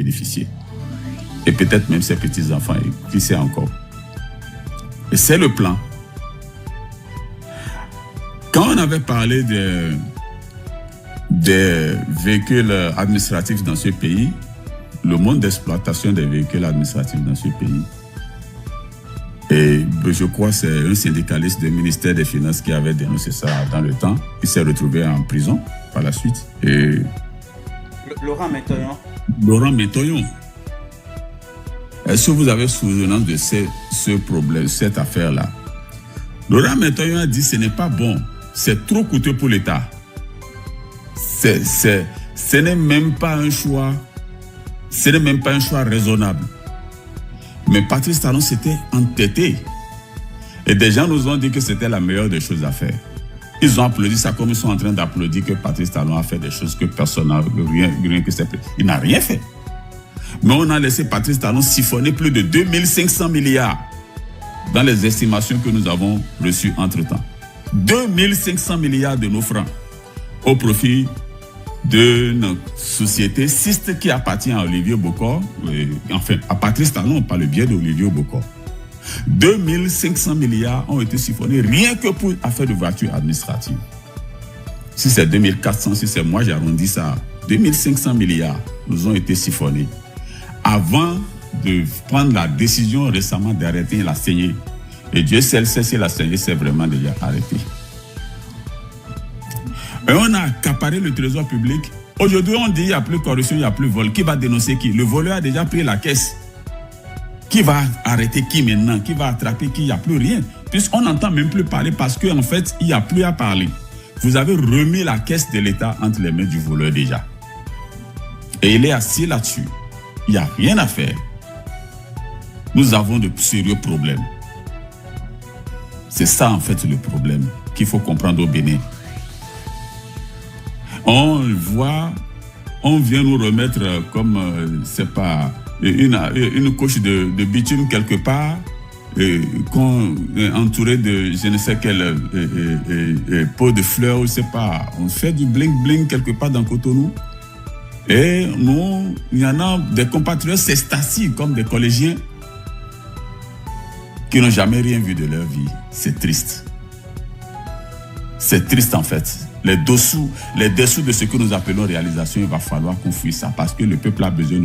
bénéficier. Et peut-être même ses petits-enfants, qui sait encore. Et c'est le plan. Quand on avait parlé des véhicules administratifs dans ce pays, le monde d'exploitation des véhicules administratifs dans ce pays, et je crois que c'est un syndicaliste du ministère des Finances qui avait dénoncé ça dans le temps. Il s'est retrouvé en prison par la suite. Et Laurent Métoyon. Laurent Métoyon. Est-ce que vous avez souvenance de ce problème, cette affaire-là? Laurent Métoyon a dit que ce n'est pas bon. C'est trop coûteux pour l'État. Ce n'est même pas un choix. Ce n'est même pas un choix raisonnable. Mais Patrice Talon s'était entêté. Et des gens nous ont dit que c'était la meilleure des choses à faire. Ils ont applaudi ça comme ils sont en train d'applaudir que Patrice Talon a fait des choses que personne n'a rien que c'est. Il n'a rien fait. Mais on a laissé Patrice Talon siphonner plus de 2500 milliards dans les estimations que nous avons reçues entre-temps. 2500 milliards de nos francs au profit d'une société Syste qui appartient à Olivier Bokor, enfin à Patrice Talon par le biais d'Olivier Bokor. 2500 milliards ont été siphonnés rien que pour affaires de voitures administratives. Si c'est 2400, si c'est moi j'arrondis ça, 2500 milliards nous ont été siphonnés avant de prendre la décision récemment d'arrêter la saignée. Et Dieu seul sait si la saignée s'est vraiment déjà arrêtée. Et on a accaparé le trésor public. Aujourd'hui, on dit qu'il n'y a plus corruption, il n'y a plus vol. Qui va dénoncer qui? Le voleur a déjà pris la caisse. Qui va arrêter qui maintenant? Qui va attraper qui? Il n'y a plus rien. Puisqu'on n'entend même plus parler parce qu'en fait, il n'y a plus à parler. Vous avez remis la caisse de l'État entre les mains du voleur déjà. Et il est assis là-dessus. Il n'y a rien à faire. Nous avons de sérieux problèmes. C'est ça en fait le problème qu'il faut comprendre au Bénin. On voit, on vient nous remettre comme, c'est pas, une couche de bitume quelque part, entourée de je ne sais quelle pot de fleurs, je sais pas. On fait du bling-bling quelque part dans Cotonou. Et nous, il y en a des compatriotes s'estacient comme des collégiens qui n'ont jamais rien vu de leur vie. C'est triste. C'est triste en fait. Les dessous de ce que nous appelons réalisation, il va falloir qu'on fouille ça parce que le peuple a besoin,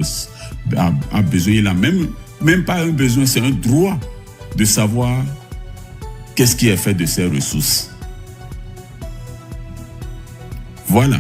il n'a même pas un besoin, c'est un droit de savoir qu'est-ce qui est fait de ces ressources. Voilà.